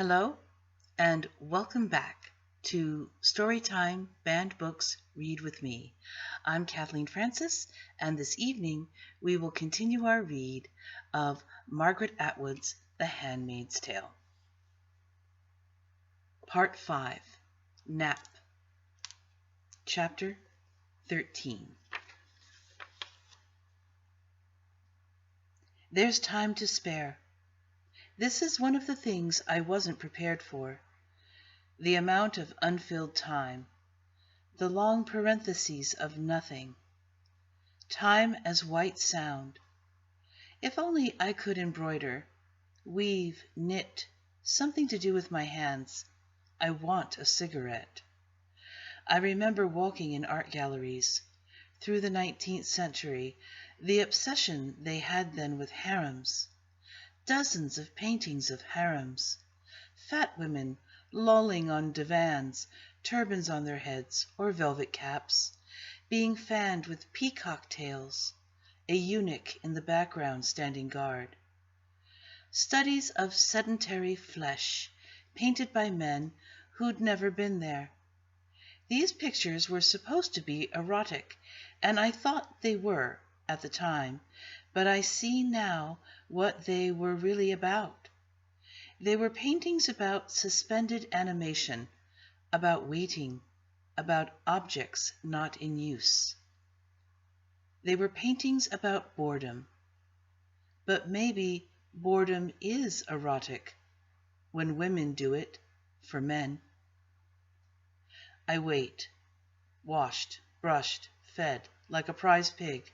Hello, and welcome back to Storytime Banned Books Read with Me. I'm Kathleen Francis, and this evening we will continue our read of Margaret Atwood's The Handmaid's Tale. Part 5, Nap, Chapter 13. There's time to spare. This is one of the things I wasn't prepared for. The amount of unfilled time, the long parentheses of nothing. Time as white sound. If only I could embroider, weave, knit, something to do with my hands. I want a cigarette. I remember walking in art galleries. Through the 19th century, the obsession they had then with harems. Dozens of paintings of harems. Fat women lolling on divans, turbans on their heads or velvet caps, being fanned with peacock tails, a eunuch in the background standing guard. Studies of sedentary flesh, painted by men who'd never been there. These pictures were supposed to be erotic, and I thought they were at the time, but I see now what they were really about. They were paintings about suspended animation, about waiting, about objects not in use. They were paintings about boredom. But maybe boredom is erotic when women do it for men. I wait, washed, brushed, fed like a prize pig.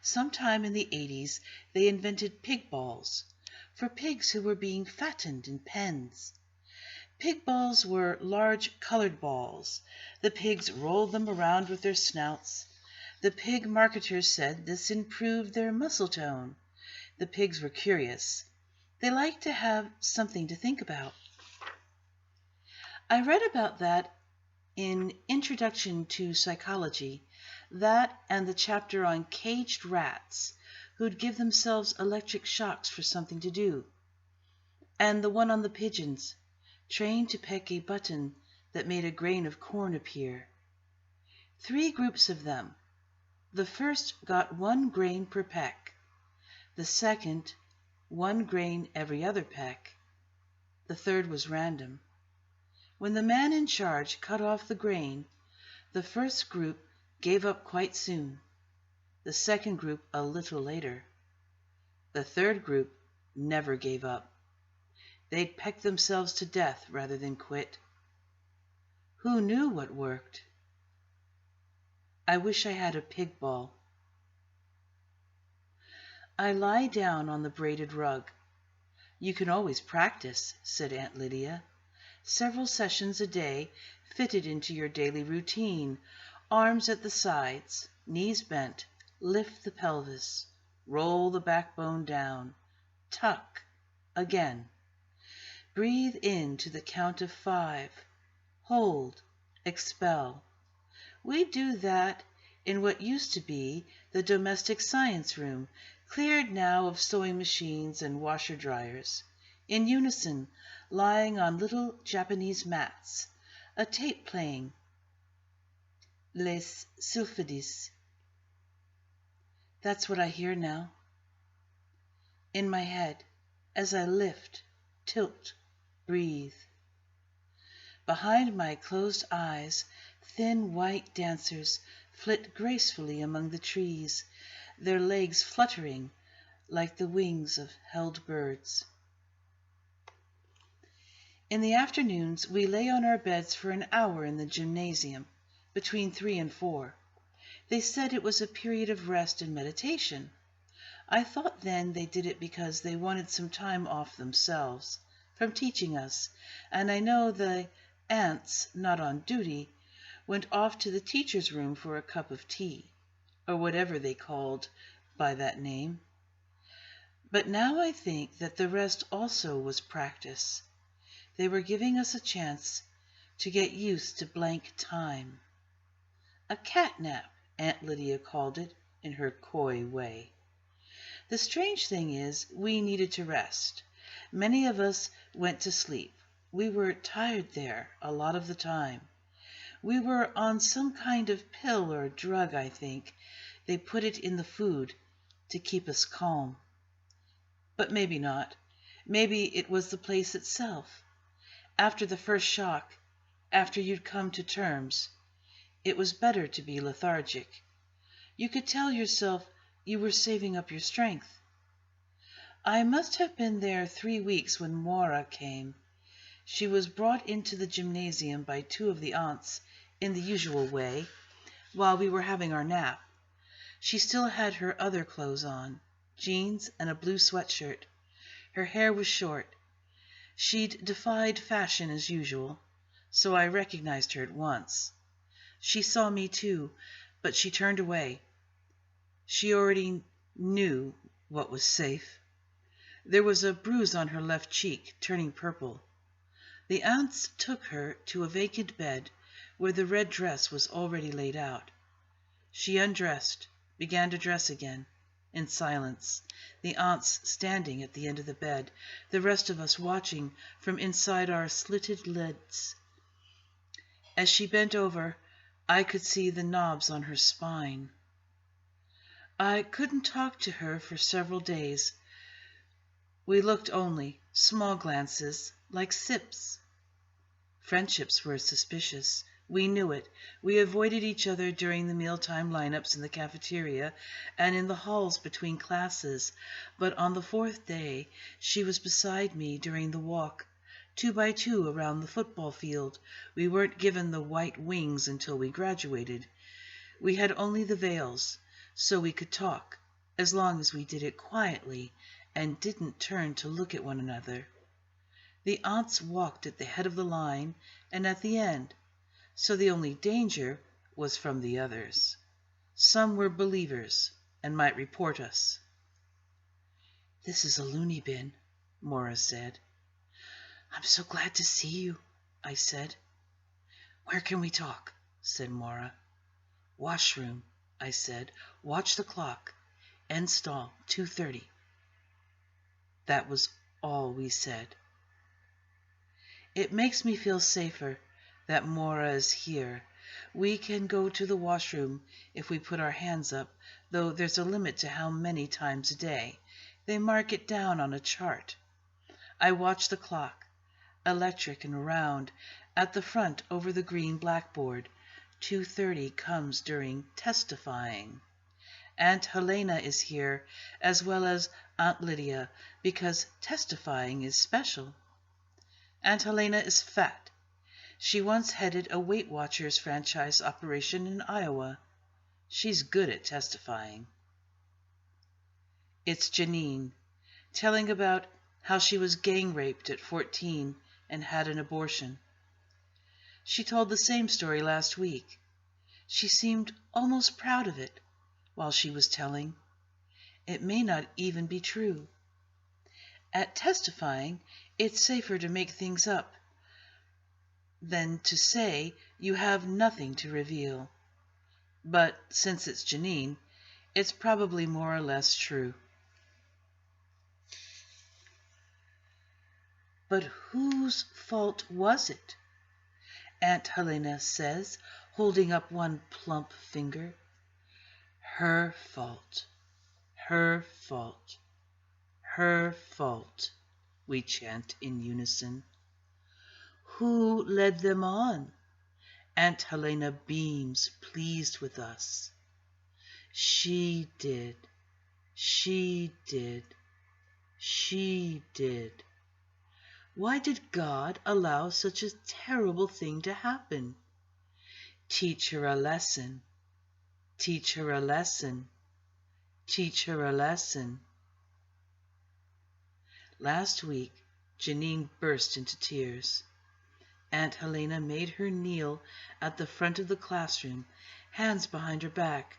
Sometime in the 80s, they invented pig balls for pigs who were being fattened in pens. Pig balls were large colored balls. The pigs rolled them around with their snouts. The pig marketers said this improved their muscle tone. The pigs were curious. They liked to have something to think about. I read about that in Introduction to Psychology, that and the chapter on caged rats who'd give themselves electric shocks for something to do, and the one on the pigeons, trained to peck a button that made a grain of corn appear. 3 groups of them. The first got 1 grain per peck. The second, 1 grain every other peck. The third was random. When the man in charge cut off the grain, the first group gave up quite soon, the second group a little later. The third group never gave up. They'd peck themselves to death rather than quit. Who knew what worked? I wish I had a pig ball. I lie down on the braided rug. You can always practice, said Aunt Lydia. Several sessions a day fitted into your daily routine. Arms at the sides, knees bent, lift the pelvis, roll the backbone down, tuck, again. Breathe in to the count of 5, hold, expel. We do that in what used to be the domestic science room, cleared now of sewing machines and washer dryers, in unison, lying on little Japanese mats, a tape playing Les Sylphides. That's what I hear now. In my head, as I lift, tilt, breathe. Behind my closed eyes, thin white dancers flit gracefully among the trees, their legs fluttering like the wings of held birds. In the afternoons, we lay on our beds for an hour in the gymnasium, between 3 and 4. They said it was a period of rest and meditation. I thought then they did it because they wanted some time off themselves from teaching us, and I know the aunts, not on duty, went off to the teacher's room for a cup of tea, or whatever they called by that name. But now I think that the rest also was practice. They were giving us a chance to get used to blank time. A cat nap, Aunt Lydia called it in her coy way. The strange thing is, we needed to rest. Many of us went to sleep, We were tired there a lot of the time. We were on some kind of pill or drug, I think. They put it in the food to keep us calm. But maybe not. Maybe it was the place itself. After the first shock, after you'd come to terms, it was better to be lethargic. You could tell yourself you were saving up your strength. I must have been there 3 weeks when Mora came. She was brought into the gymnasium by 2 of the aunts in the usual way, while we were having our nap. She still had her other clothes on, jeans and a blue sweatshirt. Her hair was short. She'd defied fashion as usual, so I recognized her at once. She saw me too, but she turned away. She already knew what was safe. There was a bruise on her left cheek, turning purple. The aunts took her to a vacant bed where the red dress was already laid out. She undressed, began to dress again, in silence, the aunts standing at the end of the bed, the rest of us watching from inside our slitted lids. As she bent over, I could see the knobs on her spine. I couldn't talk to her for several days. We looked only, small glances, like sips. Friendships were suspicious. We knew it. We avoided each other during the mealtime lineups in the cafeteria and in the halls between classes. But on the 4th day, she was beside me during the walk, 2 by 2 around the football field. We weren't given the white wings until we graduated. We had only the veils, so we could talk, as long as we did it quietly and didn't turn to look at one another. The aunts walked at the head of the line and at the end, so the only danger was from the others. Some were believers and might report us. "This is a loony bin," Mora said. "I'm so glad to see you," I said. "Where can we talk?" said Mora. "Washroom," I said. "Watch the clock. End stall, 2:30. That was all we said. It makes me feel safer that Mora is here. We can go to the washroom if we put our hands up, though there's a limit to how many times a day. They mark it down on a chart. I watch the clock, electric and round, at the front over the green blackboard. 2:30 comes during testifying. Aunt Helena is here, as well as Aunt Lydia, because testifying is special. Aunt Helena is fat. She once headed a Weight Watchers franchise operation in Iowa. She's good at testifying. It's Janine, telling about how she was gang raped at 14 and had an abortion. She told the same story last week. She seemed almost proud of it while she was telling. It may not even be true. At testifying, it's safer to make things up than to say you have nothing to reveal. But since it's Janine, it's probably more or less true. But whose fault was it? Aunt Helena says, holding up one plump finger. Her fault. Her fault. Her fault, we chant in unison. Who led them on? Aunt Helena beams, pleased with us. She did. She did. She did. Why did God allow such a terrible thing to happen? Teach her a lesson. Teach her a lesson. Teach her a lesson. Last week, Janine burst into tears. Aunt Helena made her kneel at the front of the classroom, hands behind her back,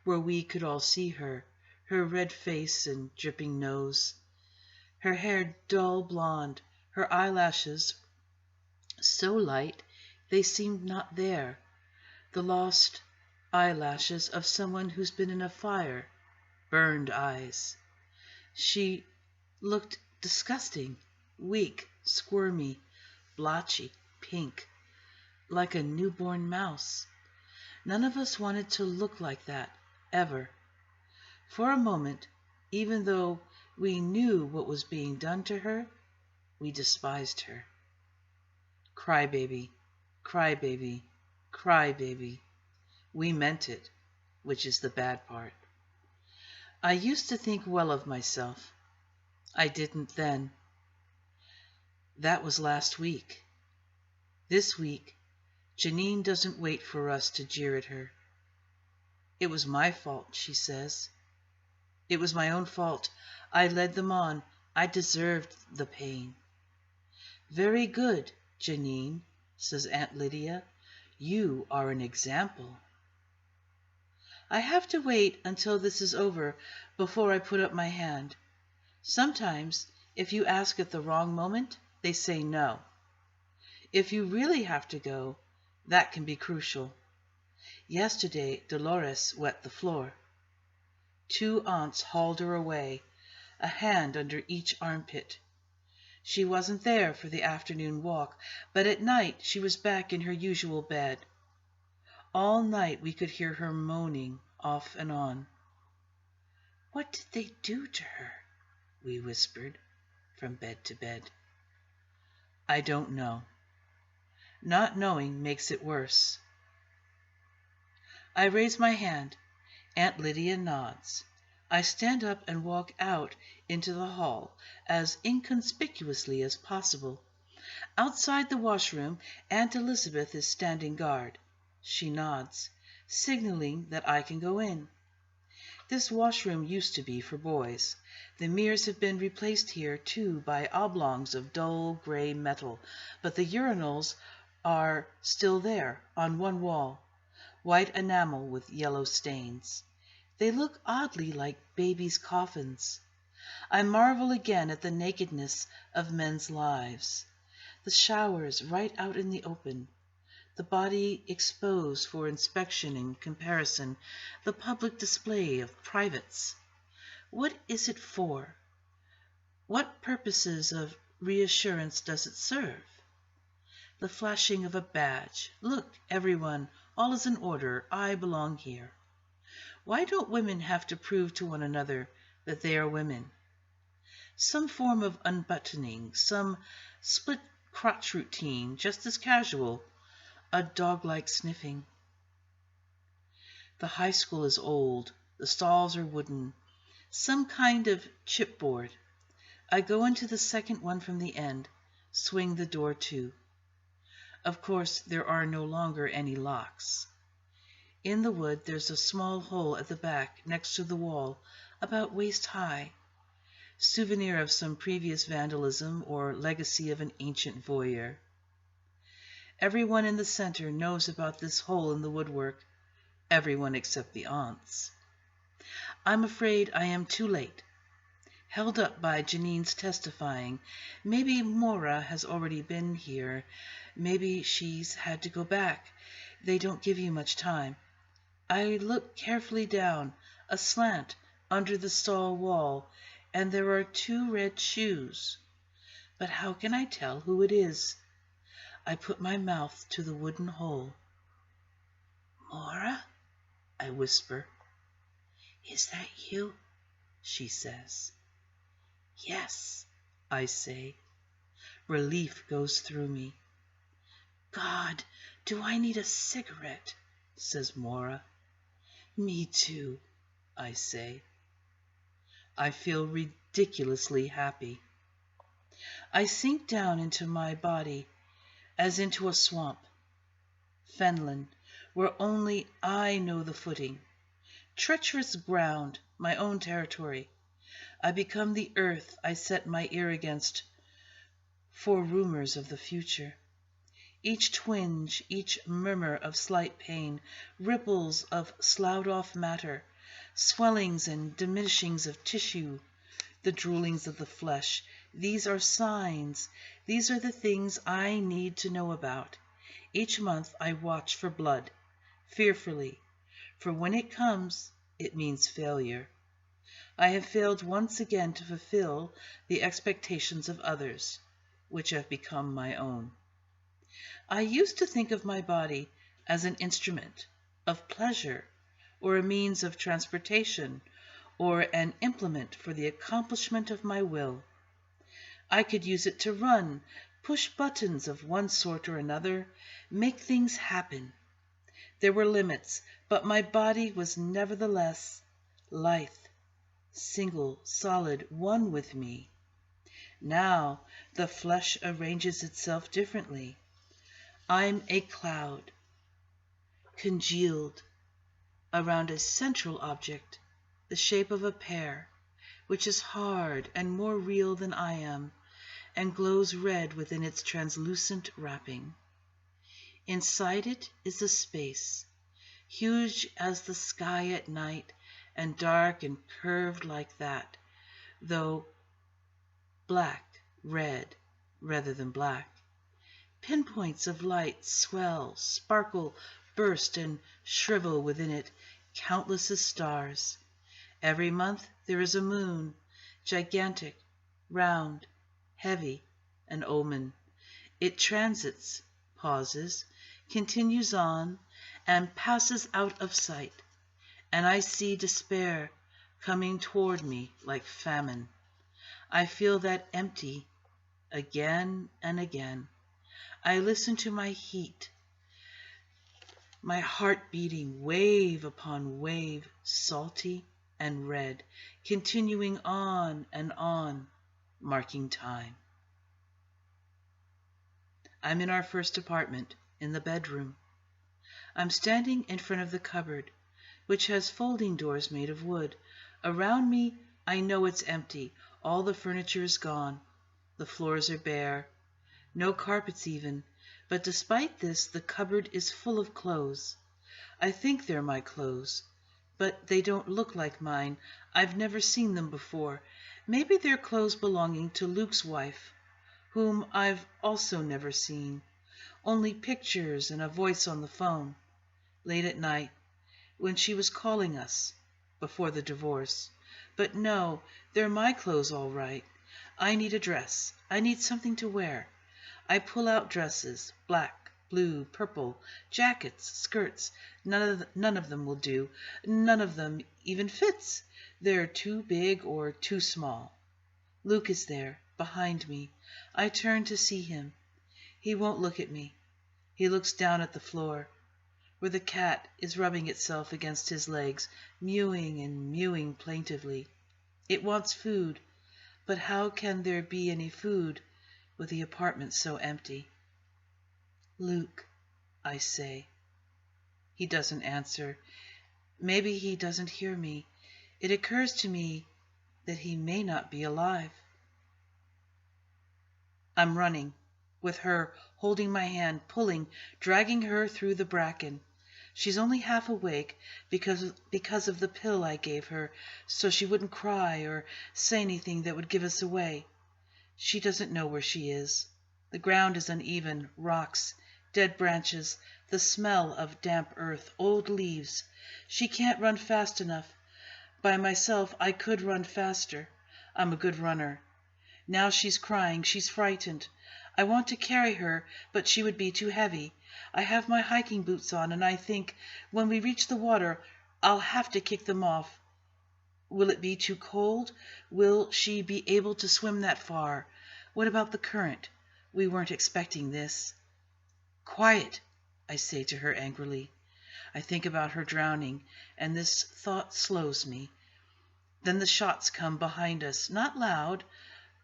where we could all see her, her red face and dripping nose, her hair dull blonde, her eyelashes so light they seemed not there, the lost eyelashes of someone who's been in a fire, burned eyes. She looked disgusting, weak, squirmy, splotchy, pink, like a newborn mouse. None of us wanted to look like that, ever. For a moment, even though we knew what was being done to her, we despised her. Crybaby, crybaby, crybaby. We meant it, which is the bad part. I used to think well of myself. I didn't then. That was last week. This week, Janine doesn't wait for us to jeer at her. It was my fault, she says. It was my own fault. I led them on. I deserved the pain. Very good, Janine, says Aunt Lydia. You are an example. I have to wait until this is over before I put up my hand. Sometimes, if you ask at the wrong moment, they say no. If you really have to go, that can be crucial. Yesterday, Dolores wet the floor. 2 aunts hauled her away, a hand under each armpit. She wasn't there for the afternoon walk, but at night she was back in her usual bed. All night we could hear her moaning off and on. What did they do to her? We whispered from bed to bed. I don't know. Not knowing makes it worse. I raise my hand. Aunt Lydia nods. I stand up and walk out into the hall as inconspicuously as possible. Outside the washroom, Aunt Elizabeth is standing guard. She nods, signaling that I can go in. This washroom used to be for boys. The mirrors have been replaced here, too, by oblongs of dull gray metal, but the urinals are still there on one wall, white enamel with yellow stains. They look oddly like babies' coffins. I marvel again at the nakedness of men's lives. The showers right out in the open, the body exposed for inspection and comparison, the public display of privates. What is it for? What purposes of reassurance does it serve? The flashing of a badge. Look, everyone, all is in order. I belong here. Why don't women have to prove to one another that they are women? Some form of unbuttoning, some split crotch routine, just as casual, a dog-like sniffing. The high school is old. The stalls are wooden, some kind of chipboard. I go into the second one from the end, swing the door to. Of course, there are no longer any locks. In the wood, there's a small hole at the back, next to the wall, about waist high. Souvenir of some previous vandalism or legacy of an ancient voyeur. Everyone in the center knows about this hole in the woodwork. Everyone except the aunts. I'm afraid I am too late. Held up by Janine's testifying. Maybe Maura has already been here. Maybe she's had to go back. They don't give you much time. I look carefully down, aslant, under the stall wall, and there are 2 red shoes. But how can I tell who it is? I put my mouth to the wooden hole. Maura? I whisper. Is that you? She says. Yes, I say. Relief goes through me. God, do I need a cigarette? Says Maura. Me too, I say. I feel ridiculously happy. I sink down into my body as into a swamp. Fenland, where only I know the footing. Treacherous ground, my own territory. I become the earth I set my ear against for rumors of the future. Each twinge, each murmur of slight pain, ripples of sloughed-off matter, swellings and diminishings of tissue, the droolings of the flesh. These are signs. These are the things I need to know about. Each month I watch for blood, fearfully, for when it comes, it means failure. I have failed once again to fulfill the expectations of others, which have become my own. I used to think of my body as an instrument of pleasure, or a means of transportation, or an implement for the accomplishment of my will. I could use it to run, push buttons of one sort or another, make things happen. There were limits, but my body was nevertheless lithe, single, solid, one with me. Now the flesh arranges itself differently. I'm a cloud, congealed around a central object, the shape of a pear, which is hard and more real than I am, and glows red within its translucent wrapping. Inside it is a space, huge as the sky at night, and dark and curved like that, though black, red, rather than black. Pinpoints of light swell, sparkle, burst, and shrivel within it, countless as stars. Every month there is a moon, gigantic, round, heavy, an omen. It transits, pauses, continues on, and passes out of sight, and I see despair coming toward me like famine. I feel that empty again and again. I listen to my heat, my heart beating wave upon wave, salty and red, continuing on and on, marking time. I'm in our first apartment, in the bedroom. I'm standing in front of the cupboard, which has folding doors made of wood. Around me, I know it's empty. All the furniture is gone. The floors are bare. No carpets even. But despite this, the cupboard is full of clothes. I think they're my clothes, but they don't look like mine. I've never seen them before. Maybe they're clothes belonging to Luke's wife, whom I've also never seen. Only pictures and a voice on the phone, late at night, when she was calling us, before the divorce. But no, they're my clothes all right. I need a dress. I need something to wear. I pull out dresses, black, blue, purple, jackets, skirts. None of them will do. None of them even fits. They're too big or too small. Luke is there, behind me. I turn to see him. He won't look at me. He looks down at the floor, where the cat is rubbing itself against his legs, mewing and mewing plaintively. It wants food, but how can there be any food with the apartment so empty? Luke, I say. He doesn't answer. Maybe he doesn't hear me. It occurs to me that he may not be alive. I'm running, with her holding my hand, pulling, dragging her through the bracken. She's only half awake because of the pill I gave her, so she wouldn't cry or say anything that would give us away. She doesn't know where she is. The ground is uneven, rocks, dead branches, the smell of damp earth, old leaves. She can't run fast enough. By myself, I could run faster. I'm a good runner. Now she's crying. She's frightened. I want to carry her, but she would be too heavy. I have my hiking boots on, and I think, when we reach the water, I'll have to kick them off. Will it be too cold? Will she be able to swim that far? What about the current? We weren't expecting this. Quiet, I say to her angrily. I think about her drowning, and this thought slows me. Then the shots come behind us, not loud,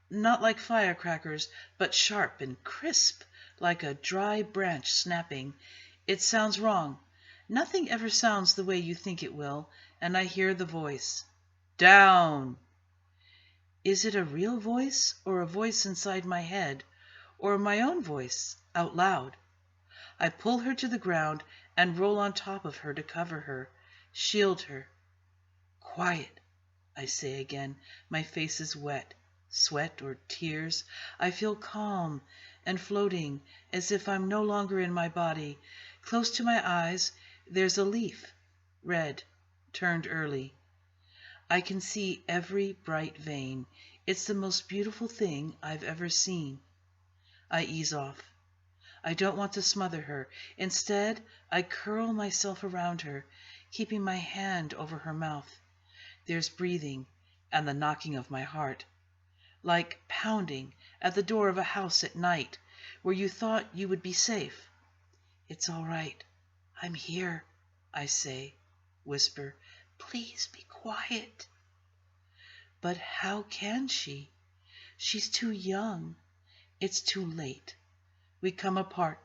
not like firecrackers, but sharp and crisp, like a dry branch snapping. It sounds wrong. Nothing ever sounds the way you think it will, and I hear the voice. Down! Is it a real voice, or a voice inside my head, or my own voice, out loud? I pull her to the ground and roll on top of her to cover her, shield her. Quiet, I say again. My face is wet. Sweat or tears. I feel calm and floating, as if I'm no longer in my body. Close to my eyes, there's a leaf, red, turned early. I can see every bright vein. It's the most beautiful thing I've ever seen. I ease off. I don't want to smother her. Instead, I curl myself around her, keeping my hand over her mouth. There's breathing and the knocking of my heart, like pounding at the door of a house at night where you thought you would be safe. It's all right. I'm here, I say, whisper. Please be quiet. But how can she? She's too young. It's too late. We come apart.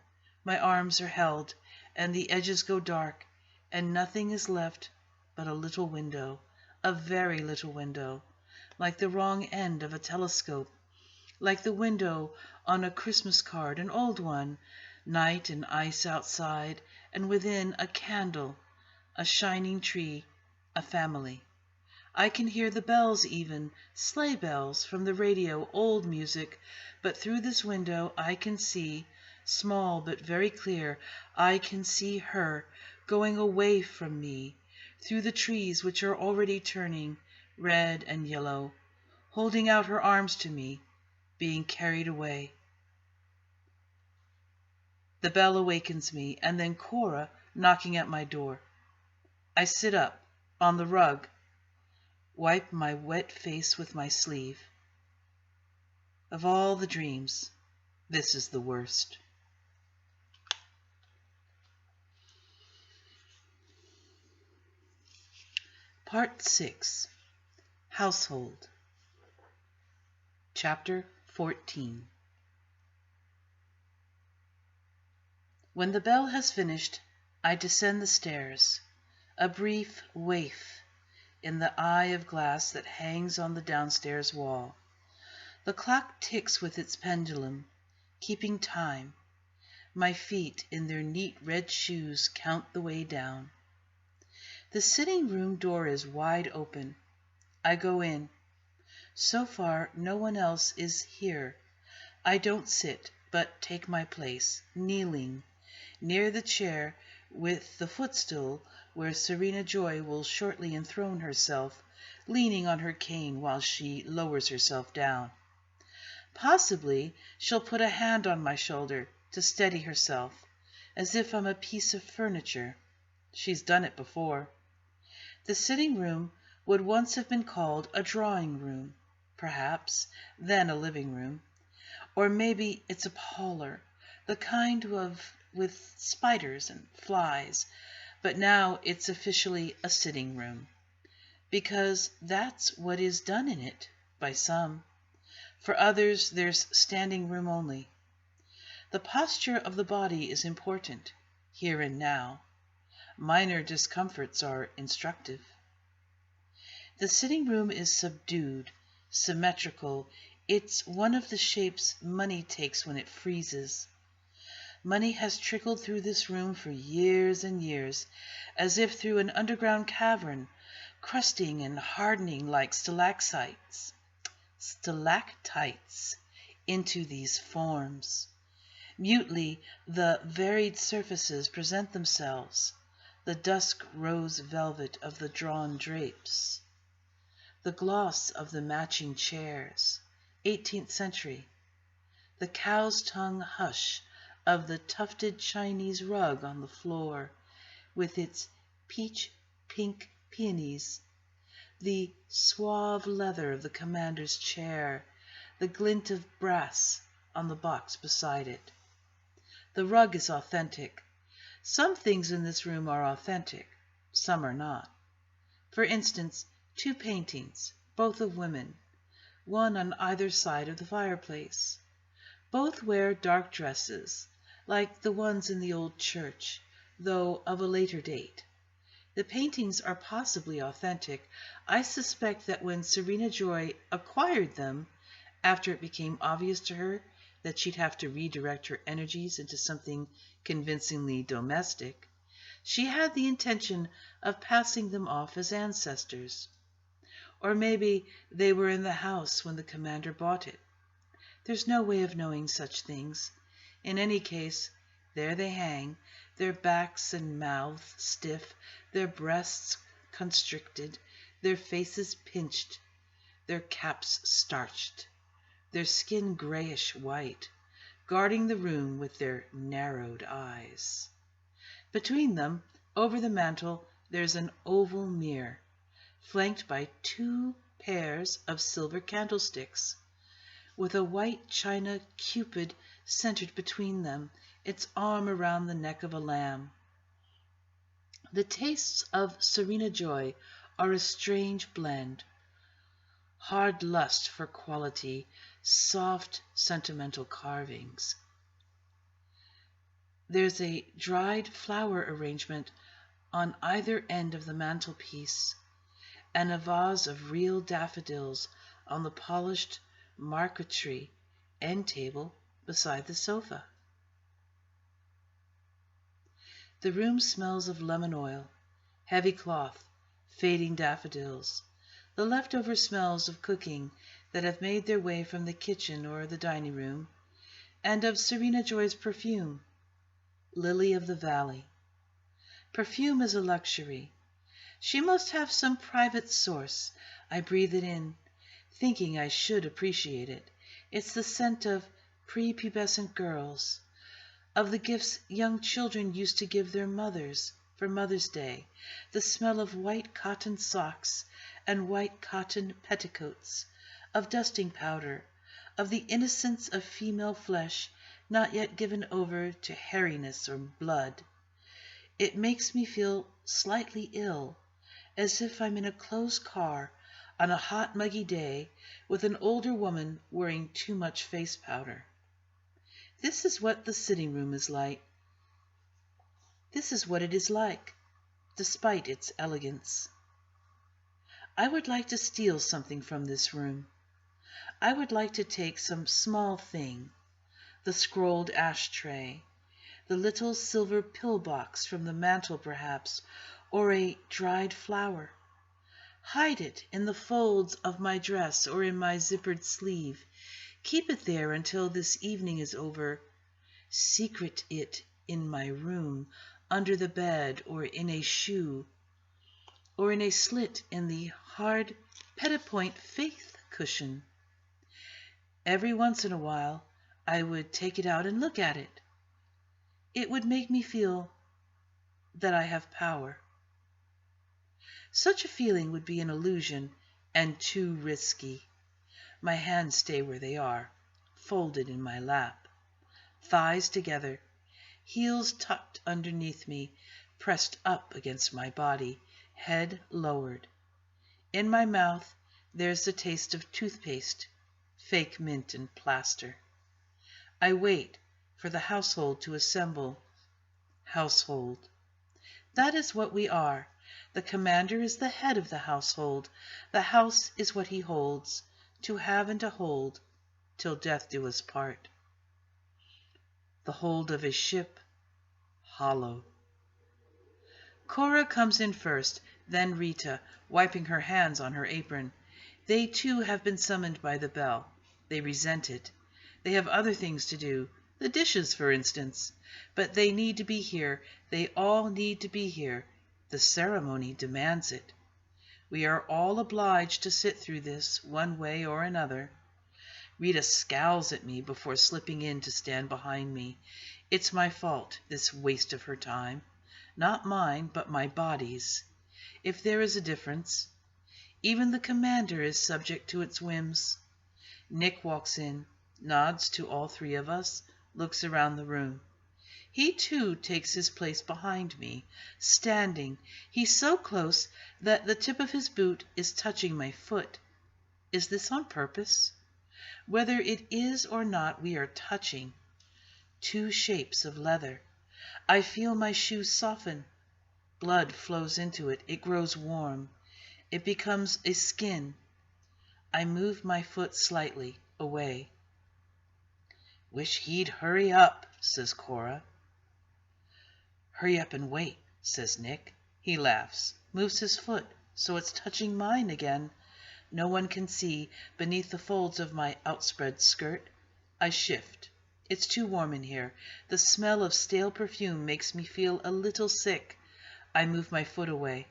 My arms are held, and the edges go dark, and nothing is left but a little window, a very little window, like the wrong end of a telescope, like the window on a Christmas card, an old one, night and ice outside, and within a candle, a shining tree, a family. I can hear the bells even, sleigh bells from the radio, old music, but through this window I can see, small but very clear, I can see her going away from me, through the trees which are already turning red and yellow, holding out her arms to me, being carried away. The bell awakens me, and then Cora knocking at my door. I sit up on the rug, wipe my wet face with my sleeve. Of all the dreams, this is the worst. Part 6. Household. Chapter 14. When the bell has finished, I descend the stairs, a brief waif in the eye of glass that hangs on the downstairs wall. The clock ticks with its pendulum, keeping time. My feet in their neat red shoes count the way down. The sitting room door is wide open. I go in. So far, no one else is here. I don't sit, but take my place, kneeling, near the chair with the footstool where Serena Joy will shortly enthrone herself, leaning on her cane while she lowers herself down. Possibly she'll put a hand on my shoulder to steady herself, as if I'm a piece of furniture. She's done it before. The sitting room would once have been called a drawing room, perhaps, then a living room. Or maybe it's a parlor, the kind with spiders and flies, but now it's officially a sitting room, because that's what is done in it by some. For others, there's standing room only. The posture of the body is important, here and now. Minor discomforts are instructive. The sitting room is subdued, symmetrical. It's one of the shapes money takes when it freezes. Money has trickled through this room for years and years, as if through an underground cavern, crusting and hardening like stalactites into these forms. Mutely, the varied surfaces present themselves, the dusk rose velvet of the drawn drapes, the gloss of the matching chairs, 18th century, the cow's tongue hush of the tufted Chinese rug on the floor, with its peach-pink peonies, the suave leather of the commander's chair, the glint of brass on the box beside it. The rug is authentic. Some things in this room are authentic, some are not. For instance, 2 paintings, both of women, one on either side of the fireplace. Both wear dark dresses, like the ones in the old church, though of a later date. The paintings are possibly authentic. I suspect that when Serena Joy acquired them, after it became obvious to her that she'd have to redirect her energies into something convincingly domestic, she had the intention of passing them off as ancestors. Or maybe they were in the house when the commander bought it. There's no way of knowing such things. In any case, there they hang, their backs and mouths stiff, their breasts constricted, their faces pinched, their caps starched, their skin grayish white, guarding the room with their narrowed eyes. Between them, over the mantel, there's an oval mirror, flanked by 2 pairs of silver candlesticks, with a white china Cupid centered between them, its arm around the neck of a lamb. The tastes of Serena Joy are a strange blend. Hard lust for quality, soft, sentimental carvings. There's a dried flower arrangement on either end of the mantelpiece, and a vase of real daffodils on the polished marquetry end table beside the sofa. The room smells of lemon oil, heavy cloth, fading daffodils, the leftover smells of cooking that have made their way from the kitchen or the dining room, and of Serena Joy's perfume, Lily of the Valley. Perfume is a luxury. She must have some private source. I breathe it in, thinking I should appreciate it. It's the scent of prepubescent girls, of the gifts young children used to give their mothers for Mother's Day, the smell of white cotton socks and white cotton petticoats, of dusting powder, of the innocence of female flesh not yet given over to hairiness or blood. It makes me feel slightly ill, as if I'm in a closed car on a hot, muggy day with an older woman wearing too much face powder. This is what the sitting room is like. This is what it is like, despite its elegance. I would like to steal something from this room. I would like to take some small thing, the scrolled ashtray, the little silver pillbox from the mantel perhaps, or a dried flower. Hide it in the folds of my dress or in my zippered sleeve. Keep it there until this evening is over. Secret it in my room, under the bed, or in a shoe, or in a slit in the hard petit-point faith cushion. Every once in a while, I would take it out and look at it. It would make me feel that I have power. Such a feeling would be an illusion and too risky. My hands stay where they are, folded in my lap, thighs together, heels tucked underneath me, pressed up against my body, head lowered. In my mouth, there's the taste of toothpaste, fake mint and plaster. I wait for the household to assemble. Household. That is what we are. The commander is the head of the household. The house is what he holds, to have and to hold, till death do us part. The hold of a ship, hollow. Cora comes in first, then Rita, wiping her hands on her apron. They too have been summoned by the bell. They resent it. They have other things to do, the dishes, for instance. But they need to be here. They all need to be here. The ceremony demands it. We are all obliged to sit through this, one way or another. Rita scowls at me before slipping in to stand behind me. It's my fault, this waste of her time. Not mine, but my body's. If there is a difference. Even the commander is subject to its whims. Nick walks in, nods to all three of us, looks around the room. He too takes his place behind me, standing. He's so close that the tip of his boot is touching my foot. Is this on purpose? Whether it is or not, we are touching. 2 shapes of leather. I feel my shoe soften. Blood flows into it. It grows warm. It becomes a skin. I move my foot slightly away. Wish he'd hurry up, says Cora. Hurry up and wait, says Nick. He laughs, moves his foot so it's touching mine again. No one can see beneath the folds of my outspread skirt. I shift. It's too warm in here. The smell of stale perfume makes me feel a little sick. I move my foot away.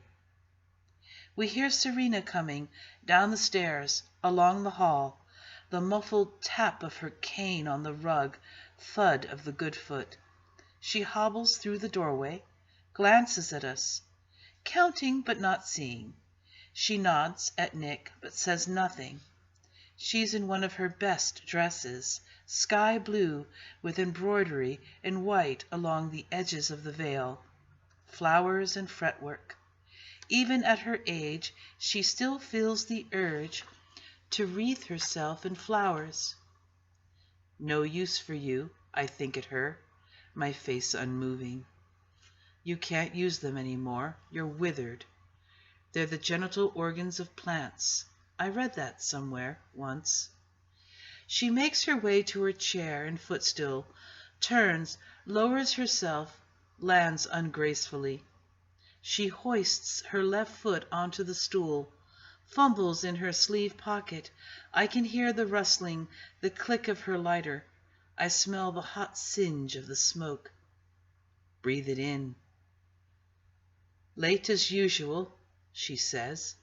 We hear Serena coming, down the stairs, along the hall, the muffled tap of her cane on the rug, thud of the good foot. She hobbles through the doorway, glances at us, counting but not seeing. She nods at Nick but says nothing. She's in one of her best dresses, sky blue with embroidery and white along the edges of the veil, flowers and fretwork. Even at her age, she still feels the urge to wreath herself in flowers. No use for you, I think at her, my face unmoving. You can't use them any more. You're withered. They're the genital organs of plants. I read that somewhere once. She makes her way to her chair and footstool, turns, lowers herself, lands ungracefully. She hoists her left foot onto the stool, fumbles in her sleeve pocket. I can hear the rustling, the click of her lighter. I smell the hot singe of the smoke. Breathe it in. Late as usual, she says.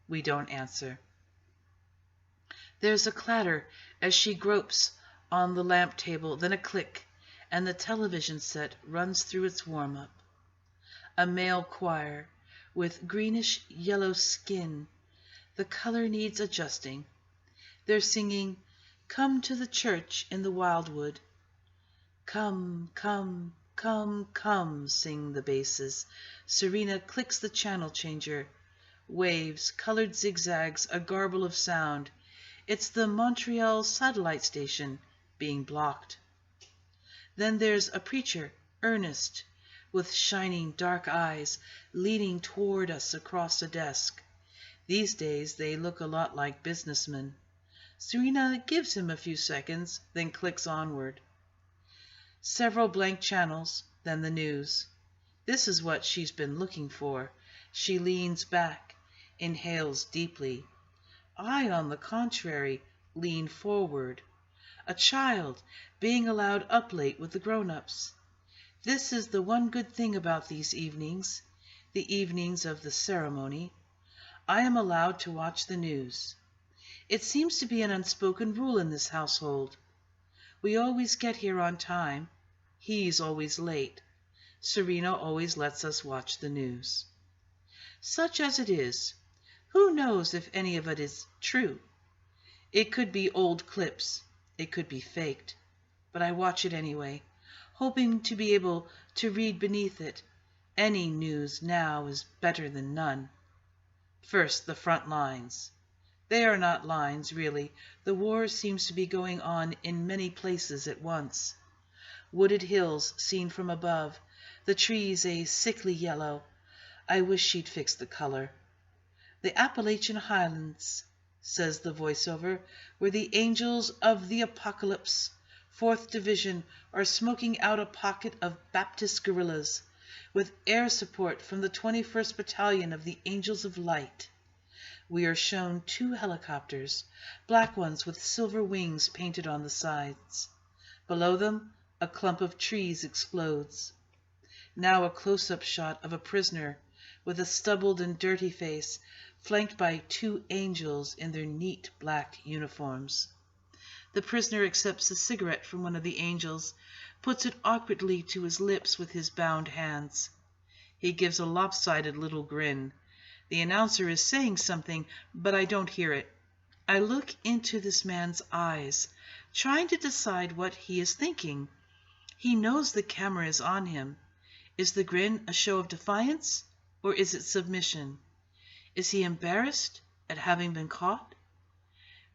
We don't answer. There's a clatter as she gropes on the lamp table, then a click, and the television set runs through its warm-up. A male choir with greenish-yellow skin. The color needs adjusting. They're singing, "Come to the church in the wildwood." "Come, come, come, come," sing the basses. Serena clicks the channel changer. Waves, colored zigzags, a garble of sound. It's the Montreal satellite station being blocked. Then there's a preacher, earnest, with shining dark eyes, leaning toward us across a desk. These days they look a lot like businessmen. Serena gives him a few seconds, then clicks onward. Several blank channels, then the news. This is what she's been looking for. She leans back, inhales deeply. I, on the contrary, lean forward. A child being allowed up late with the grown-ups. This is the one good thing about these evenings, the evenings of the ceremony. I am allowed to watch the news. It seems to be an unspoken rule in this household. We always get here on time. He's always late. Serena always lets us watch the news. Such as it is, who knows if any of it is true? It could be old clips. It could be faked. But I watch it anyway, hoping to be able to read beneath it. Any news now is better than none. First, the front lines. They are not lines, really. The war seems to be going on in many places at once. Wooded hills seen from above, the trees a sickly yellow. I wish she'd fix the color. The Appalachian Highlands, says the voiceover, where the angels of the apocalypse, 4th Division, are smoking out a pocket of Baptist guerrillas, with air support from the 21st Battalion of the Angels of Light. We are shown 2 helicopters, black ones with silver wings painted on the sides. Below them, a clump of trees explodes. Now a close-up shot of a prisoner with a stubbled and dirty face, flanked by 2 angels in their neat black uniforms. The prisoner accepts a cigarette from one of the angels, puts it awkwardly to his lips with his bound hands. He gives a lopsided little grin. The announcer is saying something, but I don't hear it. I look into this man's eyes, trying to decide what he is thinking. He knows the camera is on him. Is the grin a show of defiance, or is it submission? Is he embarrassed at having been caught?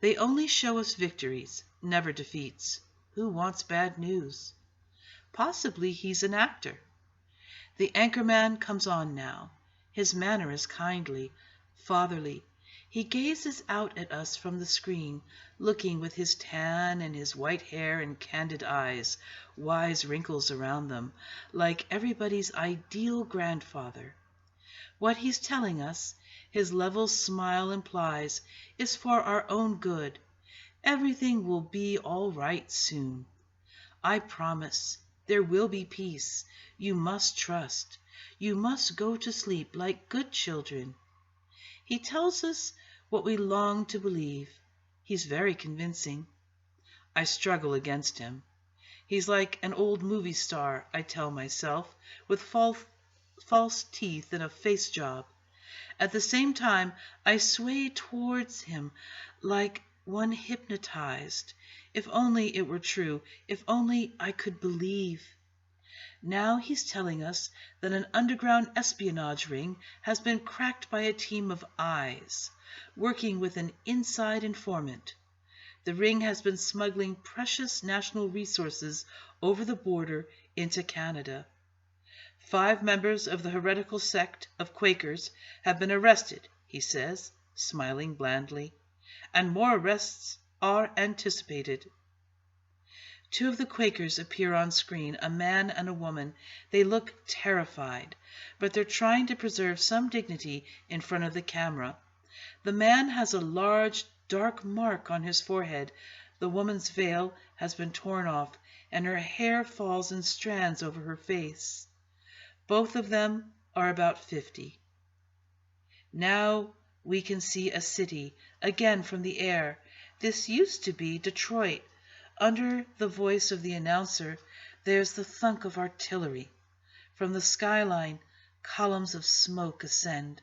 They only show us victories, never defeats. Who wants bad news? Possibly he's an actor. The anchorman comes on now. His manner is kindly, fatherly. He gazes out at us from the screen, looking with his tan and his white hair and candid eyes, wise wrinkles around them, like everybody's ideal grandfather. What he's telling us, his level smile implies, is for our own good. Everything will be all right soon. I promise. There will be peace. You must trust. You must go to sleep like good children. He tells us what we long to believe. He's very convincing. I struggle against him. He's like an old movie star, I tell myself, with false teeth and a face job. At the same time, I sway towards him like one hypnotized. If only it were true, if only I could believe. Now he's telling us that an underground espionage ring has been cracked by a team of eyes, working with an inside informant. The ring has been smuggling precious national resources over the border into Canada. 5 members of the heretical sect of Quakers have been arrested, he says, smiling blandly, and more arrests are anticipated. 2 of the Quakers appear on screen, a man and a woman. They look terrified, but they're trying to preserve some dignity in front of the camera. The man has a large, dark mark on his forehead. The woman's veil has been torn off, and her hair falls in strands over her face. Both of them are about 50. Now we can see a city, again from the air. This used to be Detroit. Under the voice of the announcer, there's the thunk of artillery. From the skyline, columns of smoke ascend.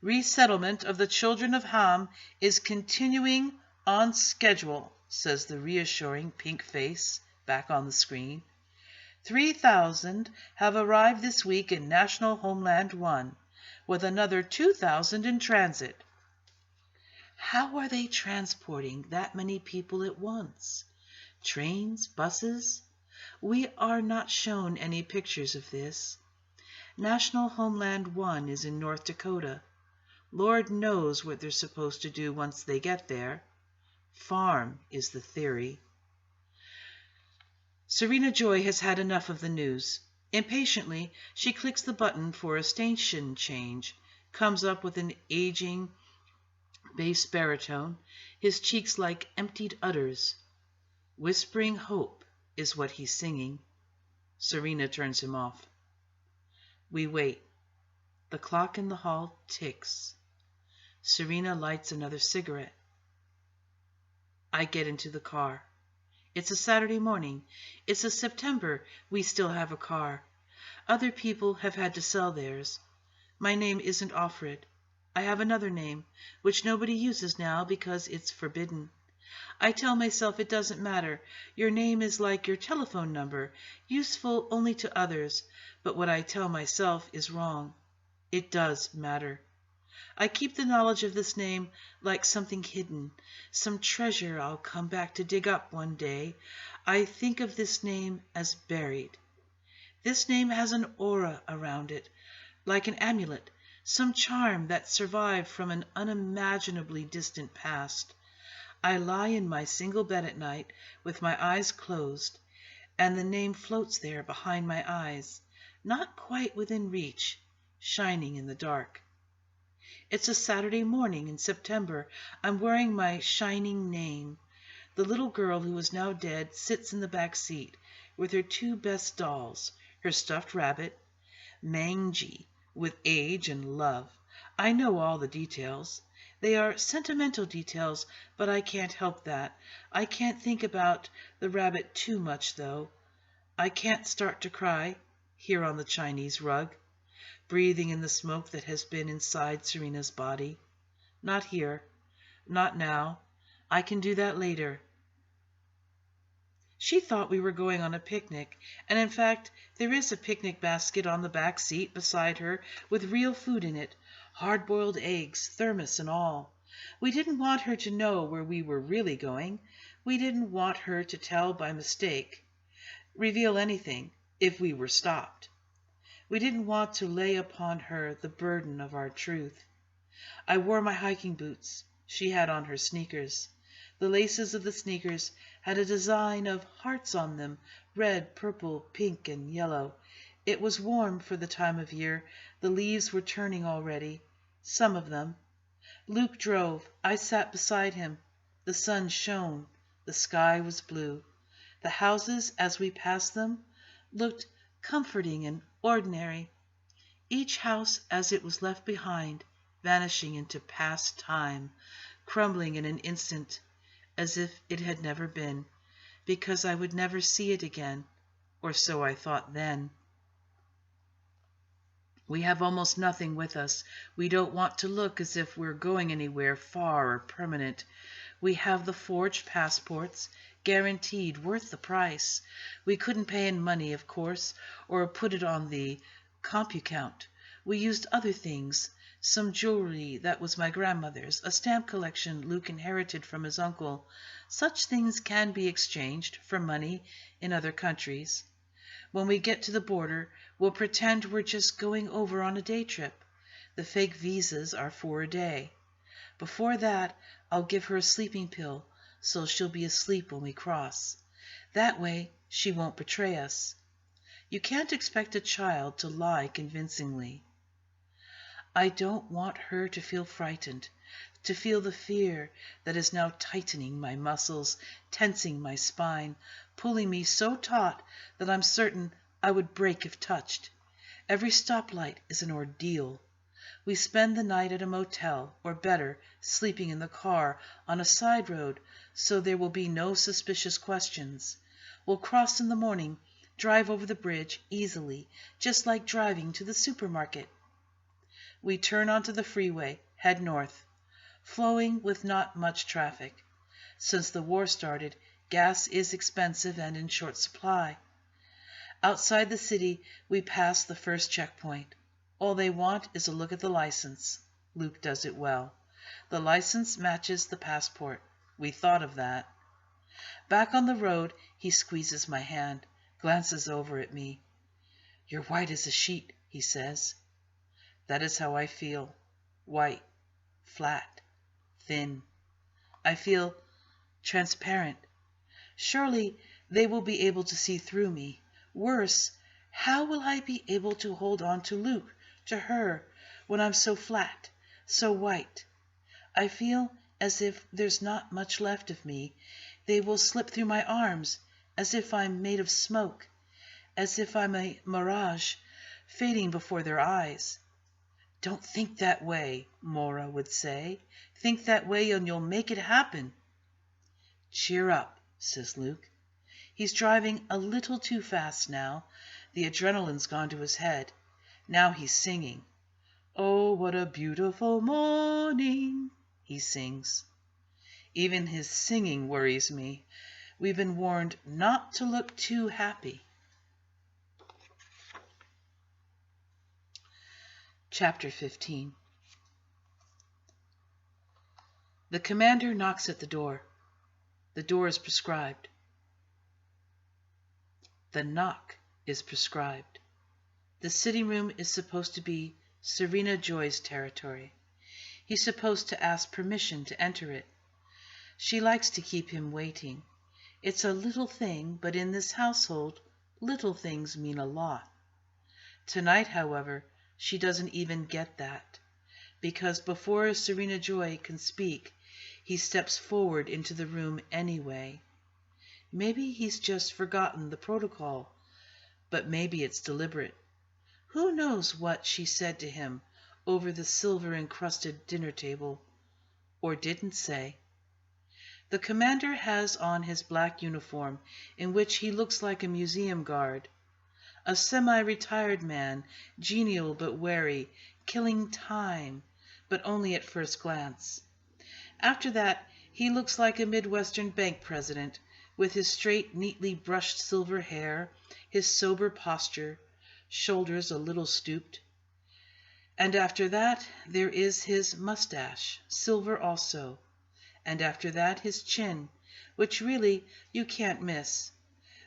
Resettlement of the children of Ham is continuing on schedule, says the reassuring pink face back on the screen. 3,000 have arrived this week in National Homeland 1, with another 2,000 in transit. How are they transporting that many people at once? Trains, buses? We are not shown any pictures of this. National Homeland 1 is in North Dakota. Lord knows what they're supposed to do once they get there. Farm is the theory. Serena Joy has had enough of the news. Impatiently, she clicks the button for a station change, comes up with an aging bass baritone, his cheeks like emptied udders. Whispering hope is what he's singing. Serena turns him off. We wait. The clock in the hall ticks. Serena lights another cigarette. I get into the car. It's a Saturday morning. It's a September. We still have a car. Other people have had to sell theirs. My name isn't Offred. I have another name, which nobody uses now because it's forbidden. I tell myself it doesn't matter. Your name is like your telephone number, useful only to others. But what I tell myself is wrong. It does matter. I keep the knowledge of this name like something hidden, some treasure I'll come back to dig up one day. I think of this name as buried. This name has an aura around it, like an amulet, some charm that survived from an unimaginably distant past. I lie in my single bed at night with my eyes closed, and the name floats there behind my eyes, not quite within reach, shining in the dark. It's a Saturday morning in September. I'm wearing my shining name. The little girl who is now dead sits in the back seat with her 2 best dolls, her stuffed rabbit, Mangy, with age and love. I know all the details. They are sentimental details, but I can't help that. I can't think about the rabbit too much, though. I can't start to cry, here on the Chinese rug, breathing in the smoke that has been inside Serena's body. Not here. Not now. I can do that later. She thought we were going on a picnic, and in fact, there is a picnic basket on the back seat beside her with real food in it, hard-boiled eggs, thermos and all. We didn't want her to know where we were really going. We didn't want her to tell by mistake, reveal anything if we were stopped. We didn't want to lay upon her the burden of our truth. I wore my hiking boots. She had on her sneakers. The laces of the sneakers had a design of hearts on them, red, purple, pink, and yellow. It was warm for the time of year. The leaves were turning already, some of them. Luke drove. I sat beside him. The sun shone. The sky was blue. The houses, as we passed them, looked comforting and ordinary. Each house as it was left behind, vanishing into past time, crumbling in an instant, as if it had never been. because I would never see it again, or so I thought then. We have almost nothing with us. We don't want to look as if we're going anywhere far or permanent. We have the forged passports, guaranteed, worth the price. We couldn't pay in money, of course, or put it on the CompuCount. We used other things. Some jewelry that was my grandmother's, a stamp collection Luke inherited from his uncle. Such things can be exchanged for money in other countries. When we get to the border, we'll pretend we're just going over on a day trip. The fake visas are for a day. Before that, I'll give her a sleeping pill, so she'll be asleep when we cross. That way, she won't betray us. You can't expect a child to lie convincingly. I don't want her to feel frightened, to feel the fear that is now tightening my muscles, tensing my spine, pulling me so taut that I'm certain I would break if touched. Every stoplight is an ordeal. We spend the night at a motel, or better, sleeping in the car on a side road, so there will be no suspicious questions. We'll cross in the morning, drive over the bridge easily, just like driving to the supermarket. We turn onto the freeway, head north, flowing with not much traffic. Since the war started, gas is expensive and in short supply. Outside the city, we pass the first checkpoint. All they want is a look at the license. Luke does it well. The license matches the passport. We thought of that. Back on the road, he squeezes my hand, glances over at me. "You're white as a sheet," he says. That is how I feel. White, flat, thin. I feel transparent. Surely they will be able to see through me. Worse, how will I be able to hold on to Luke, to her, when I'm so flat, so white? I feel as if there's not much left of me. They will slip through my arms, as if I'm made of smoke, as if I'm a mirage, fading before their eyes. "Don't think that way," Mora would say. "Think that way and you'll make it happen." "Cheer up," says Luke. He's driving a little too fast now. The adrenaline's gone to his head. Now he's singing. "Oh, what a beautiful morning," he sings. Even his singing worries me. We've been warned not to look too happy. Chapter 15. The commander knocks at the door. The door is prescribed. The knock is prescribed. The sitting room is supposed to be Serena Joy's territory. He's supposed to ask permission to enter it. She likes to keep him waiting. It's a little thing, but in this household, little things mean a lot. Tonight, however, she doesn't even get that, because before Serena Joy can speak, he steps forward into the room anyway. Maybe he's just forgotten the protocol, but maybe it's deliberate. Who knows what she said to him over the silver-encrusted dinner table, or didn't say. The commander has on his black uniform, in which he looks like a museum guard. A semi-retired man, genial but wary, killing time, but only at first glance. After that, he looks like a Midwestern bank president, with his straight, neatly brushed silver hair, his sober posture, shoulders a little stooped. And after that, there is his mustache, silver also. And after that, his chin, which really you can't miss.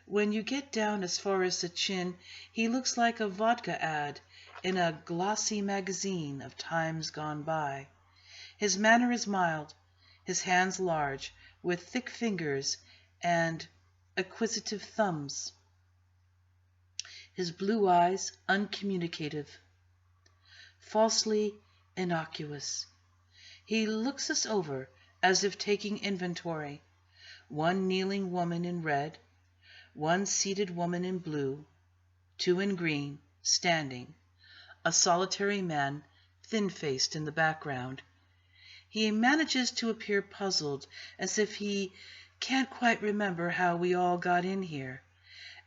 When you get down as far as the chin, he looks like a vodka ad in a glossy magazine of times gone by. His manner is mild, his hands large, with thick fingers and acquisitive thumbs. His blue eyes uncommunicative, falsely innocuous. He looks us over as if taking inventory. One kneeling woman in red, one seated woman in blue, two in green, standing, a solitary man, thin-faced in the background. He manages to appear puzzled, as if he Can't quite remember how we all got in here.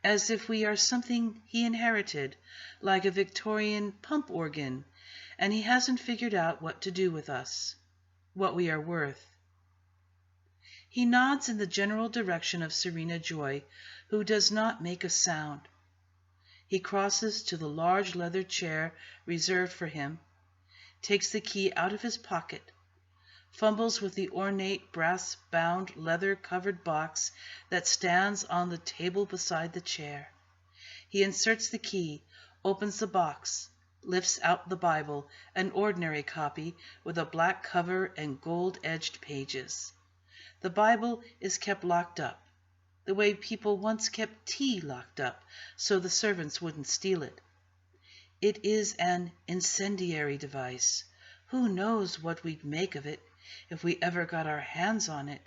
As if we are something he inherited, like a Victorian pump organ, and he hasn't figured out what to do with us, what we are worth. He nods in the general direction of Serena Joy, who does not make a sound. He crosses to the large leather chair reserved for him, takes the key out of his pocket, fumbles with the ornate brass-bound leather-covered box that stands on the table beside the chair. He inserts the key, opens the box, lifts out the Bible, an ordinary copy with a black cover and gold-edged pages. The Bible is kept locked up, the way people once kept tea locked up so the servants wouldn't steal it. It is an incendiary device. Who knows what we'd make of it if we ever got our hands on it?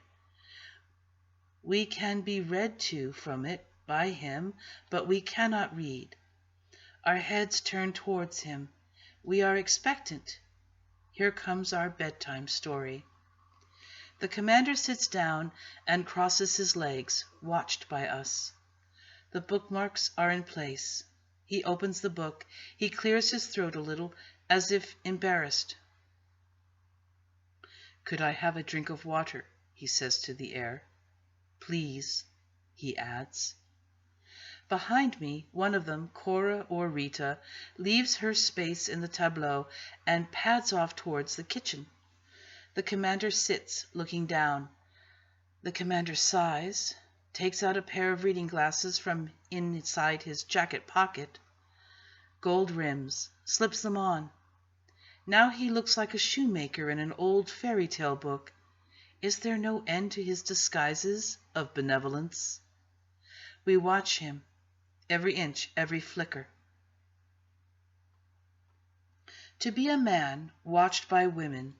We can be read to from it by him, but we cannot read. Our heads turn towards him. We are expectant. Here comes our bedtime story. The commander sits down and crosses his legs, watched by us. The bookmarks are in place. He opens the book. He clears his throat a little, as if embarrassed. "Could I have a drink of water?" he says to the air. "Please," he adds. Behind me, one of them, Cora or Rita, leaves her space in the tableau and pads off towards the kitchen. The commander sits, looking down. The commander sighs, takes out a pair of reading glasses from inside his jacket pocket. Gold rims, slips them on. Now he looks like a shoemaker in an old fairy tale book. Is there no end to his disguises of benevolence? We watch him, every inch, every flicker. To be a man watched by women,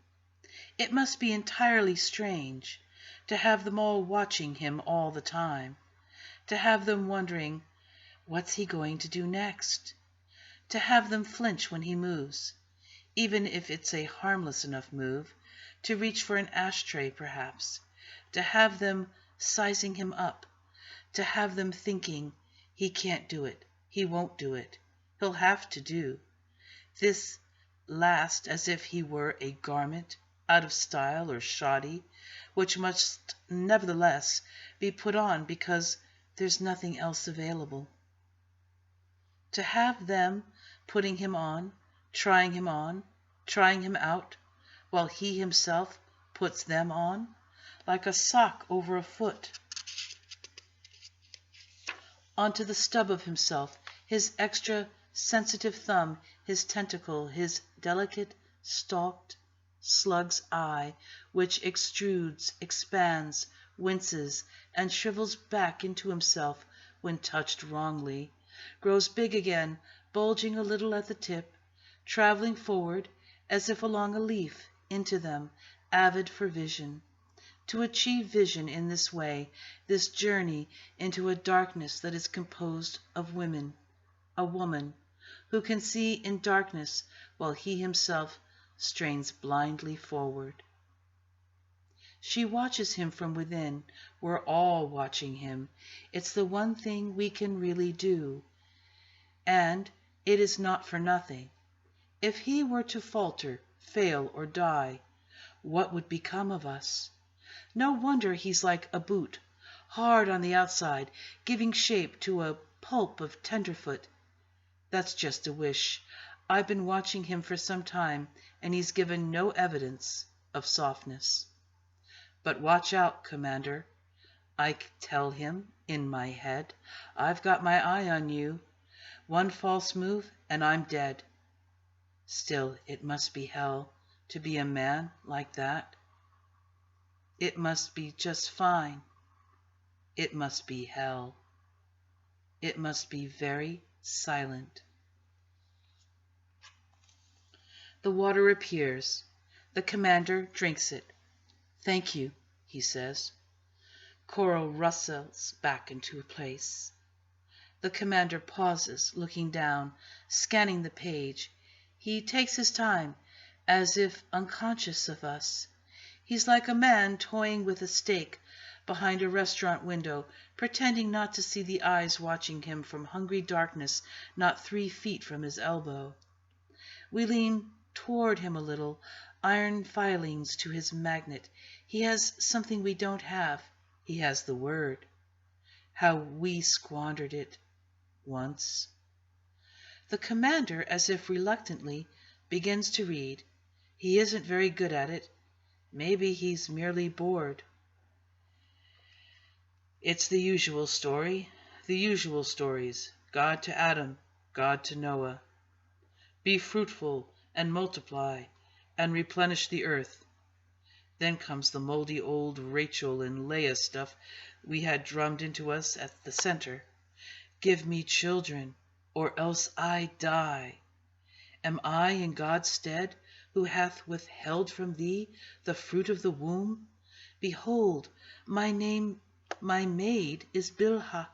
it must be entirely strange to have them all watching him all the time, to have them wondering, what's he going to do next? To have them flinch when he moves, even if it's a harmless enough move, to reach for an ashtray perhaps, to have them sizing him up, to have them thinking, he can't do it, he won't do it, he'll have to do. This last as if he were a garment, out of style or shoddy, which must nevertheless be put on because there's nothing else available. To have them putting him on, trying him out, while he himself puts them on, like a sock over a foot, onto the stub of himself, his extra sensitive thumb, his tentacle, his delicate, stalked slug's eye, which extrudes, expands, winces, and shrivels back into himself when touched wrongly, grows big again, bulging a little at the tip, traveling forward as if along a leaf into them, avid for vision. To achieve vision in this way, this journey into a darkness that is composed of women, a woman who can see in darkness while he himself strains blindly forward. She watches him from within. We're all watching him. It's the one thing we can really do. And it is not for nothing. If he were to falter, fail, or die, what would become of us? No wonder he's like a boot, hard on the outside, giving shape to a pulp of tenderfoot. That's just a wish. I've been watching him for some time, and he's given no evidence of softness. But watch out, Commander. I tell him, in my head, I've got my eye on you. One false move, and I'm dead. Still, it must be hell to be a man like that. It must be just fine. It must be hell. It must be very silent. The water appears. The commander drinks it. "Thank you," he says. Cora rustles back into place. The commander pauses, looking down, scanning the page. He takes his time, as if unconscious of us. He's like a man toying with a stake behind a restaurant window, pretending not to see the eyes watching him from hungry darkness not 3 feet from his elbow. We lean toward him a little, iron filings to his magnet. He has something we don't have. He has the word. How we squandered it once. The commander, as if reluctantly, begins to read. He isn't very good at it. Maybe he's merely bored. It's the usual story, the usual stories. God to Adam, God to Noah. Be fruitful and multiply and replenish the earth. Then comes the moldy old Rachel and Leah stuff we had drummed into us at the center. Give me children, or else I die. Am I in God's stead, who hath withheld from thee the fruit of the womb? Behold, my maid is Bilhah.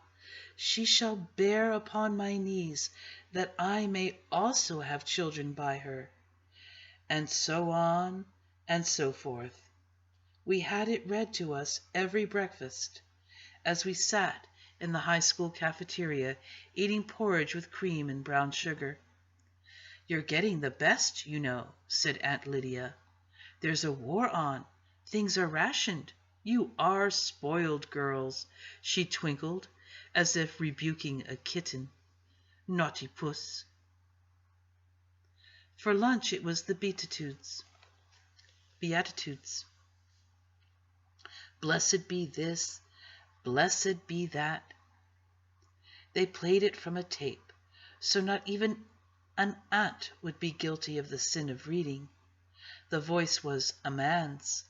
She shall bear upon my knees, that I may also have children by her. And so on, and so forth. We had it read to us every breakfast, as we sat in the high school cafeteria eating porridge with cream and brown sugar. You're getting the best, you know, said Aunt Lydia. There's a war on. Things are rationed. You are spoiled girls, she twinkled, as if rebuking a kitten. Naughty puss. For lunch it was the Beatitudes. Blessed be this, blessed be that. They played it from a tape, so not even an aunt would be guilty of the sin of reading. The voice was a man's.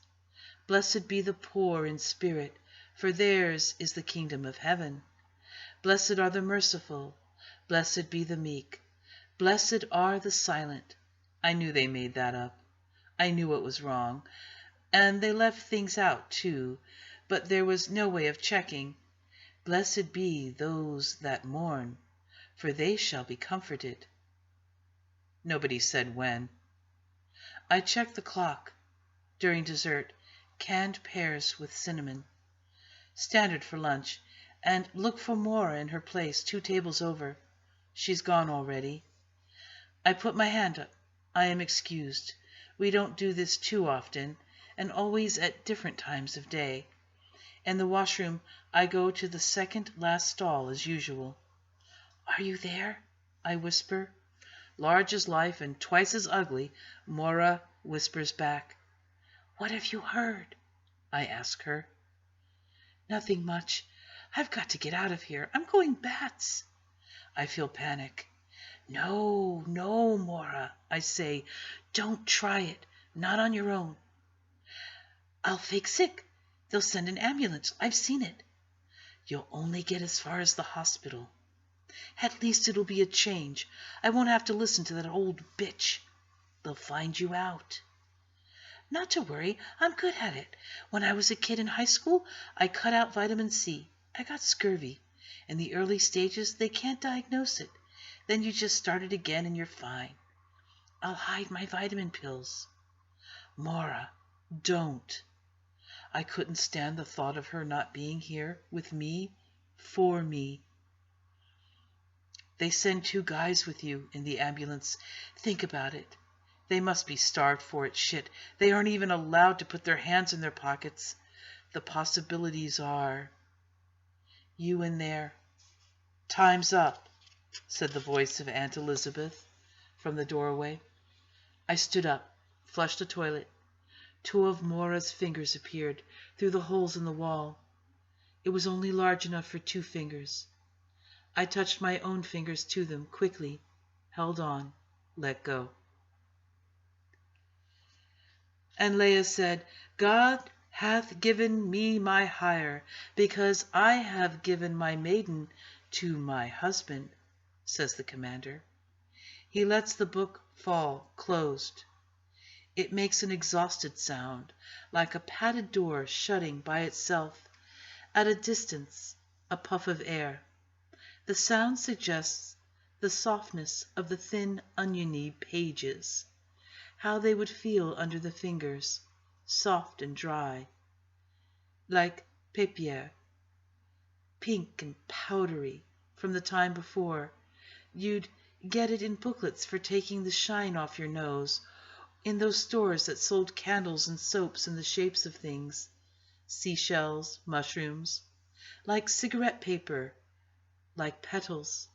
Blessed be the poor in spirit, for theirs is the kingdom of heaven. Blessed are the merciful, blessed be the meek, blessed are the silent. I knew they made that up. I knew it was wrong. And they left things out, too, but there was no way of checking. Blessed be those that mourn, for they shall be comforted. Nobody said when. I checked the clock. During dessert, canned pears with cinnamon. Standard for lunch, and look for Maura in her place 2 tables over. She's gone already. I put my hand up. I am excused. We don't do this too often, and always at different times of day. In the washroom, I go to the second last stall as usual. Are you there? I whisper. Large as life and twice as ugly, Maura whispers back. What have you heard? I ask her. Nothing much. I've got to get out of here. I'm going bats. I feel panic. No, Maura, I say. Don't try it. Not on your own. I'll fake sick. They'll send an ambulance. I've seen it. You'll only get as far as the hospital. At least it'll be a change. I won't have to listen to that old bitch. They'll find you out. Not to worry. I'm good at it. When I was a kid in high school, I cut out vitamin C. I got scurvy. In the early stages, they can't diagnose it. Then you just start it again and you're fine. I'll hide my vitamin pills. Maura, don't. I couldn't stand the thought of her not being here with me, for me. They send 2 guys with you in the ambulance. Think about it. They must be starved for it. Shit. They aren't even allowed to put their hands in their pockets. The possibilities are... You in there. Time's up, said the voice of Aunt Elizabeth from the doorway. I stood up, flushed the toilet. 2 of Maura's fingers appeared through the holes in the wall. It was only large enough for 2 fingers. I touched my own fingers to them quickly, held on, let go. And Leah said, God hath given me my hire, because I have given my maiden to my husband, says the commander. He lets the book fall closed. It makes an exhausted sound, like a padded door shutting by itself. At a distance, a puff of air. The sound suggests the softness of the thin, oniony pages, how they would feel under the fingers, soft and dry, like Papier, pink and powdery from the time before. You'd get it in booklets for taking the shine off your nose, in those stores that sold candles and soaps in the shapes of things, seashells, mushrooms, like cigarette paper, like petals.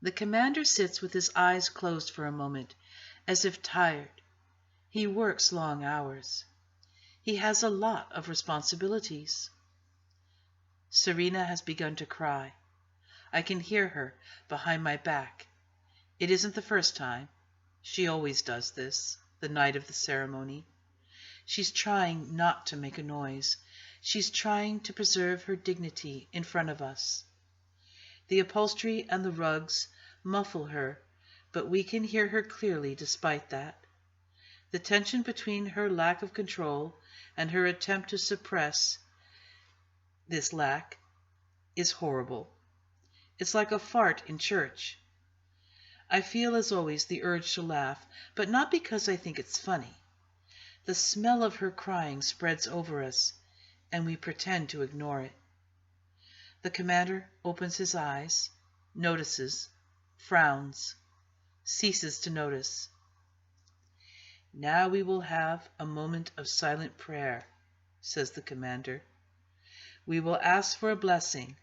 The commander sits with his eyes closed for a moment, as if tired. He works long hours. He has a lot of responsibilities. Serena has begun to cry. I can hear her behind my back. It isn't the first time. She always does this, the night of the ceremony. She's trying not to make a noise. She's trying to preserve her dignity in front of us. The upholstery and the rugs muffle her, but we can hear her clearly despite that. The tension between her lack of control and her attempt to suppress this lack is horrible. It's like a fart in church. I feel, as always, the urge to laugh, but not because I think it's funny. The smell of her crying spreads over us, and we pretend to ignore it. The commander opens his eyes, notices, frowns, ceases to notice. "Now we will have a moment of silent prayer," says the commander. "We will ask for a blessing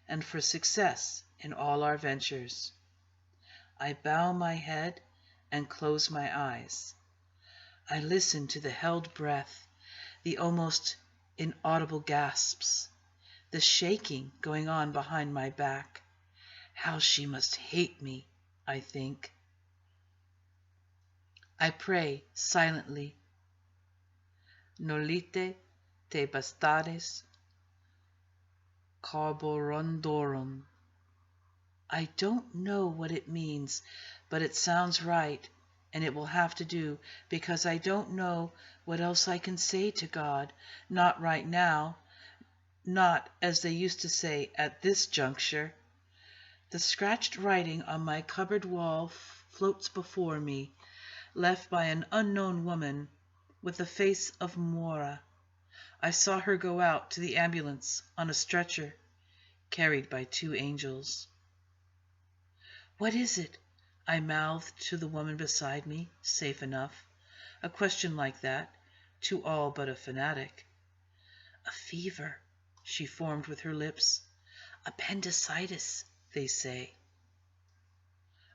and for success in all our ventures." I bow my head and close my eyes. I listen to the held breath, the almost inaudible gasps, the shaking going on behind my back. How she must hate me, I think. I pray silently. Nolite te bastares carborondorum. I don't know what it means, but it sounds right, and it will have to do, because I don't know what else I can say to God, not right now, not, as they used to say, at this juncture. The scratched writing on my cupboard wall floats before me, left by an unknown woman with the face of Mora. I saw her go out to the ambulance on a stretcher, carried by 2 angels. "What is it?" I mouthed to the woman beside me, safe enough. A question like that, to all but a fanatic. "A fever," she formed with her lips. "Appendicitis, they say."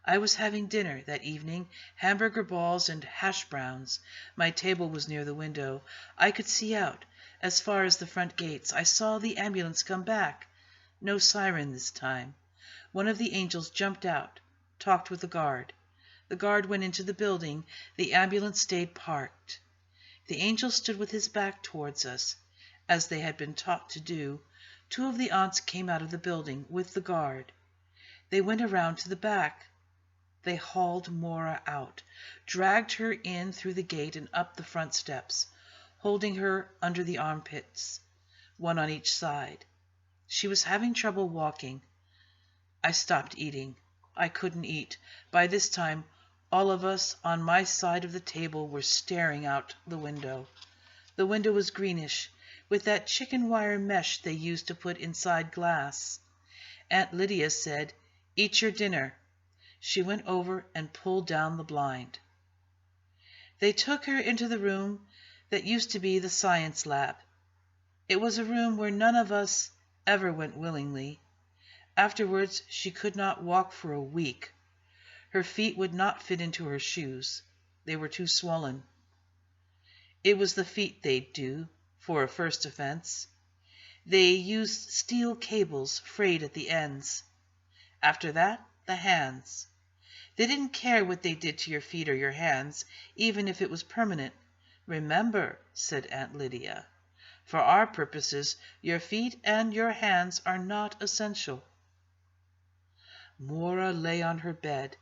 I was having dinner that evening, hamburger balls and hash browns. My table was near the window. I could see out, as far as the front gates. I saw the ambulance come back. No siren this time. One of the angels jumped out, talked with the guard. The guard went into the building. The ambulance stayed parked. The angel stood with his back towards us, as they had been taught to do. 2 of the aunts came out of the building with the guard. They went around to the back. They hauled Mora out, dragged her in through the gate and up the front steps, holding her under the armpits, 1 on each side. She was having trouble walking. I stopped eating. I couldn't eat. By this time, all of us on my side of the table were staring out the window. The window was greenish, with that chicken wire mesh they used to put inside glass. Aunt Lydia said, "Eat your dinner." She went over and pulled down the blind. They took her into the room that used to be the science lab. It was a room where none of us ever went willingly. Afterwards, she could not walk for a week. Her feet would not fit into her shoes. They were too swollen. It was the feet they'd do, for a first offense. They used steel cables frayed at the ends. After that, the hands. They didn't care what they did to your feet or your hands, even if it was permanent. "Remember," said Aunt Lydia, "for our purposes, your feet and your hands are not essential." Mora lay on her bed,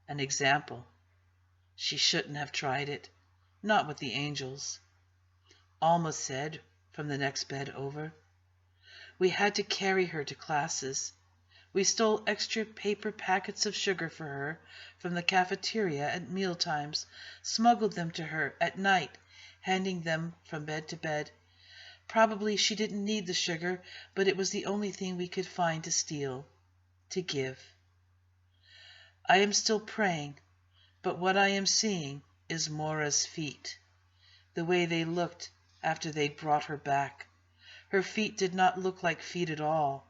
an example. She shouldn't have tried it, not with the angels. Alma said, from the next bed over. We had to carry her to classes. We stole extra paper packets of sugar for her from the cafeteria at meal times, smuggled them to her at night, handing them from bed to bed. Probably she didn't need the sugar, but it was the only thing we could find to steal, to give. I am still praying, but what I am seeing is Mora's feet. The way they looked after they'd brought her back. Her feet did not look like feet at all.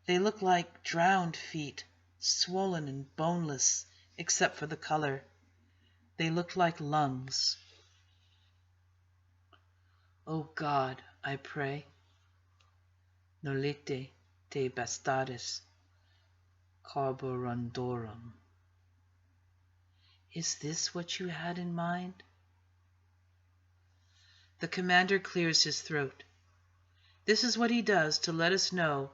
They looked like drowned feet, swollen and boneless, except for the color. They looked like lungs. O God, I pray, nolite te bastardes carborundorum. Is this what you had in mind? The commander clears his throat. This is what he does to let us know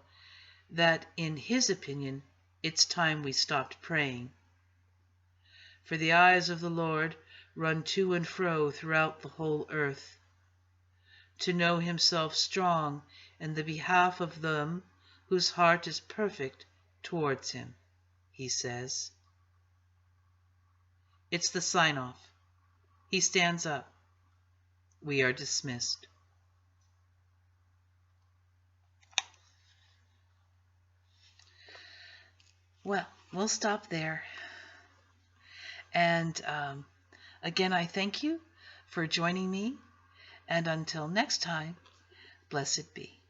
that, in his opinion, it's time we stopped praying. For the eyes of the Lord run to and fro throughout the whole earth, to know himself strong in the behalf of them whose heart is perfect towards him, he says. It's the sign-off. He stands up. We are dismissed. Well, we'll stop there. And again, I thank you for joining me. And until next time, blessed be.